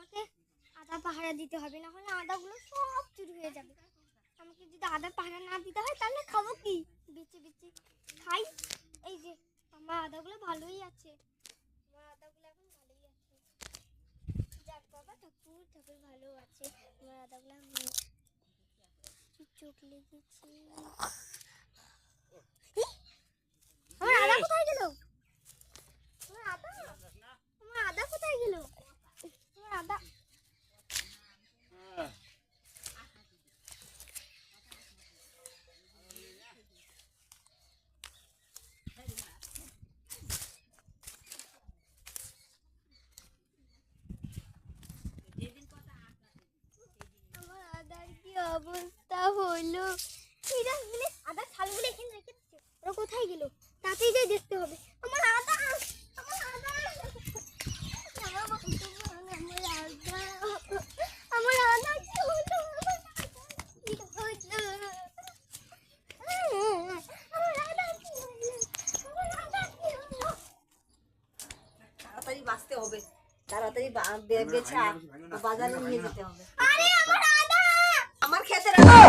আমাকে আদা পাহারা দিতে হবে, না হলে আদাগুলো সব চুরি হয়ে যাবে। আমাকে যদি আদা পাহারা না দিতে হয় তাহলে খাবো কি? বেঁচে বেঁচে খাই। এই যে আমার আদাগুলো ভালোই আছে, আমার আদাগুলো এখন ভালোই আছে। যাক বাবা, ঠাকুর ঠাকুর ভালো আছে। আমার আদাগুলো চোখ লেগেছে। আমার আদা কোথায় গেল? আমার আদা কোথায় গেল? আমার আদা আদার কি অবস্থা হলো? আদার ছালগুলো এখানে রেখে দিচ্ছে, ওরা কোথায় গেল? তাতেই যাই দেখতে হবে। আমার আদা, আমার আদা, আমার আদা কি হলো? তাড়াতাড়ি বাঁচতে হবে, তাড়াতাড়ি বেছে বাজারে নিয়ে যেতে হবে। আরে আমার আদা, আমার খেতে রাখো।